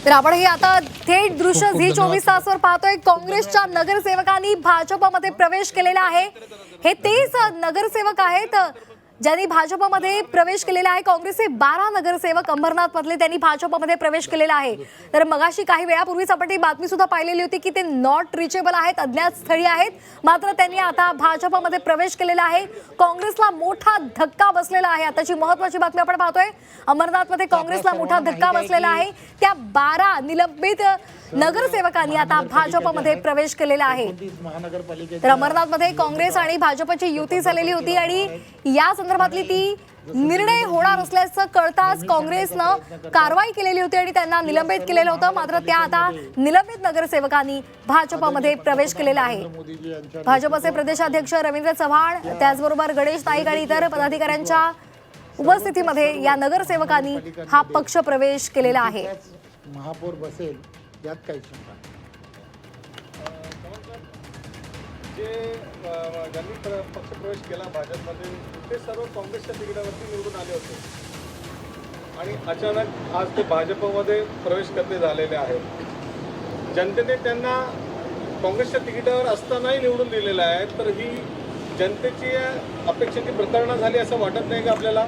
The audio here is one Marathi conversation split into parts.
तर आपण हे आता थेट दृश्य झी 24 तासवर पाहतोय। काँग्रेसच्या नगरसेवकांनी भाजपमध्ये प्रवेश केलेला आहे। हे तेच नगरसेवक आहेत ज्यांनी भाजपमध्ये प्रवेश केलेला आहे। काँग्रेसचे 12 नगरसेवक अंबरनाथ मधले त्यांनी भाजपमध्ये प्रवेश केलेला आहे। तर मगाशी काही वेळापूर्वीच आपण ती बातमी सुद्धा पाहिलेली होती की ते नॉट रिचेबल आहेत, अज्ञात स्थळी आहेत, मात्र त्यांनी आता भाजपमध्ये प्रवेश केलेला आहे। काँग्रेसला मोठा धक्का बसलेला आहे। आताची महत्त्वाची बातमी आपण पाहतोय। अंबरनाथमध्ये काँग्रेसला मोठा धक्का बसलेला आहे। त्या 12 निलंबित नगरसेवकांनी आता भाजपमध्ये प्रवेश केलेला आहे। तर अंबरनाथमध्ये काँग्रेस आणि भाजपची युती झालेली होती आणि या संदर्भातली ती निर्णय होणार असल्याचं कळताच काँग्रेसनं कारवाई केलेली होती आणि त्यांना निलंबित केलेलं होतं। मात्र त्या आता निलंबित नगरसेवकांनी भाजपमध्ये प्रवेश केलेला आहे। भाजपचे प्रदेशाध्यक्ष रवींद्र चव्हाण, त्याचबरोबर गणेश नाईक आणि इतर पदाधिकाऱ्यांच्या उपस्थितीमध्ये या नगरसेवकांनी हा पक्ष प्रवेश केलेला आहे। महापौर बसेल यात काही शंका ज्यांनी पक्षप्रवेश केला भाजपमध्ये ते सर्व काँग्रेसच्या तिकिटावरती निवडून आले होते आणि अचानक आज ते भाजपमध्ये प्रवेश करते झालेले आहेत। जनतेने त्यांना काँग्रेसच्या तिकिटावर असतानाही निवडून दिलेलं आहे। तर ही जनतेची अपेक्षेची प्रतारणा झाली असं वाटत नाही का आपल्याला?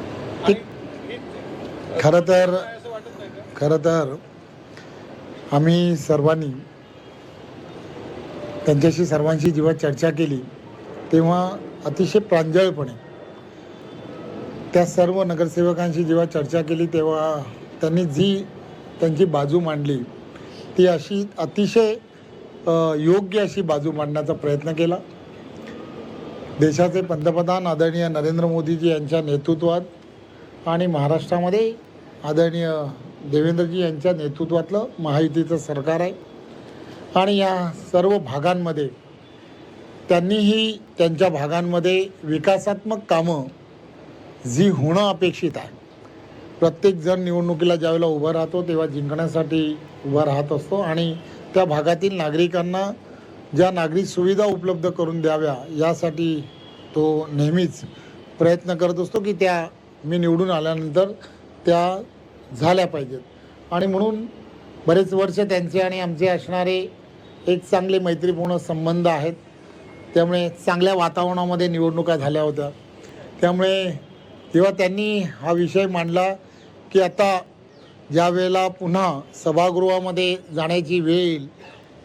खरं तर आम्ही सर्वांनी त्यांच्याशी सर्वांशी जेव्हा चर्चा केली तेव्हा अतिशय प्रांजळपणे त्या सर्व नगरसेवकांशी जेव्हा चर्चा केली तेव्हा त्यांनी जी त्यांची बाजू मांडली ती अशी अतिशय योग्य अशी बाजू मांडण्याचा प्रयत्न केला। देशाचे पंतप्रधान आदरणीय नरेंद्र मोदीजी यांच्या नेतृत्वात आणि महाराष्ट्रामध्ये आदरणीय देवेंद्रजी यांच्या नेतृत्वातलं महायुतीचं सरकार आहे आणि या सर्व भागांमध्ये त्यांनीही त्यांच्या भागांमध्ये विकासात्मक कामं जी होणं अपेक्षित आहे। प्रत्येकजण निवडणुकीला ज्यावेळेला उभा राहतो तेव्हा जिंकण्यासाठी उभा राहत असतो आणि त्या भागातील नागरिकांना ज्या नागरिक सुविधा उपलब्ध करून द्याव्या यासाठी तो नेहमीच प्रयत्न करत असतो की त्या मी निवडून आल्यानंतर त्या झाल्या पाहिजेत आणि म्हणून बरेच वर्ष त्यांचे आणि आमचे असणारे एक चांगले मैत्रीपूर्ण संबंध आहेत। त्यामुळे चांगल्या वातावरणामध्ये निवडणुका झाल्या होत्या। त्यामुळे जेव्हा त्यांनी हा विषय मांडला की आता ज्या वेळेला पुन्हा सभागृहामध्ये जाण्याची वेळ येईल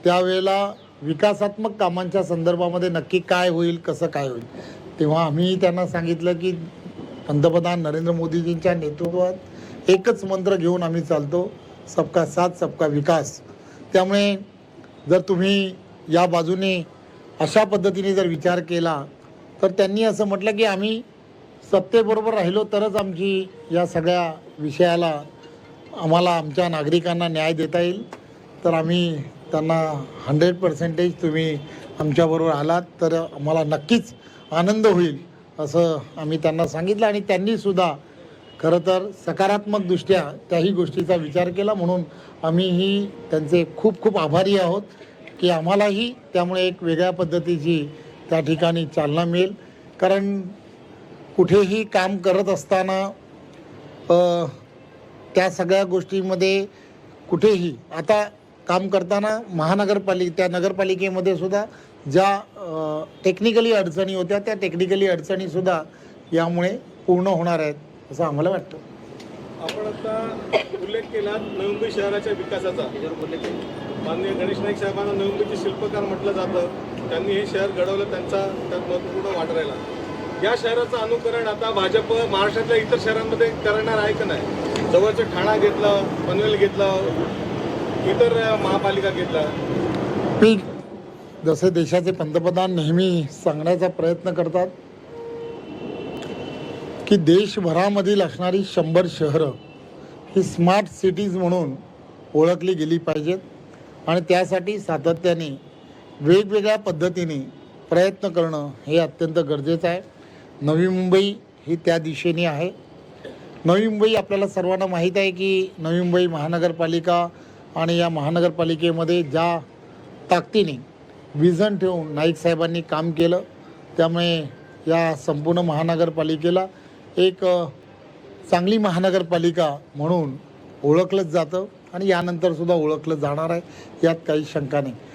त्यावेळेला विकासात्मक कामांच्या संदर्भामध्ये नक्की काय होईल, कसं काय होईल, तेव्हा आम्ही त्यांना सांगितलं की पंतप्रधान नरेंद्र मोदीजींच्या नेतृत्वात एकच मंत्र घेऊन आम्ही चालतो, सबका साथ सबका विकास। त्यामुळे जर तुम्ही या बाजूने अशा पद्धतीने जर विचार केला तर त्यांनी असं म्हटलं की आम्ही सत्तेबरोबर राहिलो तरच आमची या सगळ्या विषयाला आम्हाला आमच्या नागरिकांना न्याय देता येईल। तर आम्ही त्यांना 100% तुम्ही आमच्याबरोबर आलात तर आम्हाला नक्कीच आनंद होईल असं आम्ही त्यांना सांगितलं आणि त्यांनीसुद्धा खरं तर सकारात्मकदृष्ट्या त्याही गोष्टीचा विचार केला। म्हणून आम्हीही त्यांचे खूप खूप आभारी आहोत की आम्हालाही त्यामुळे एक वेगळ्या पद्धतीची त्या ठिकाणी चालना मिळेल। कारण कुठेही काम करत असताना त्या सगळ्या गोष्टींमध्ये कुठेही आता काम करताना त्या नगरपालिकेमध्ये सुद्धा ज्या टेक्निकली अडचणी होत्या त्या टेक्निकली अडचणीसुद्धा यामुळे पूर्ण होणार आहेत असं आम्हाला वाटतं। आपण आता उल्लेख केला नवी मुंबई शहराच्या विकासाचा। माननीय गणेश नाईक साहेबांना नवी मुंबईचे शिल्पकार म्हटलं जातं। त्यांनी हे शहर घडवलं, त्यांचा त्यात महत्त्वपूर्ण वाटा राहिला। या शहराचं अनुकरण आता भाजप महाराष्ट्रातल्या इतर शहरांमध्ये करणार आहे का नाही? जवळचं ठाणा घेतलं, पनवेल घेतलं, इतर महापालिका घेतला। जसे देशाचे पंतप्रधान नेहमी सांगण्याचा प्रयत्न करतात की देशभरामधील असणारी 100 शहरं ही स्मार्ट सिटीज म्हणून ओळखली गेली पाहिजेत आणि त्यासाठी सातत्याने वेगवेगळ्या पद्धतीने प्रयत्न करणं हे अत्यंत गरजेचं आहे। नवी मुंबई ही त्या दिशेने आहे। नवी मुंबई आपल्याला सर्वांना माहीत आहे की नवी मुंबई महानगरपालिका आणि या महानगरपालिकेमध्ये ज्या ताकदीने विजन ठेवून नाईक साहेबांनी काम केलं त्यामुळे या संपूर्ण महानगरपालिकेला एक चांगली महानगरपालिका म्हणून ओळखलंच जातं आणि यानंतर सुद्धा ओळखलं जाणार आहे, यात काही शंका नाही.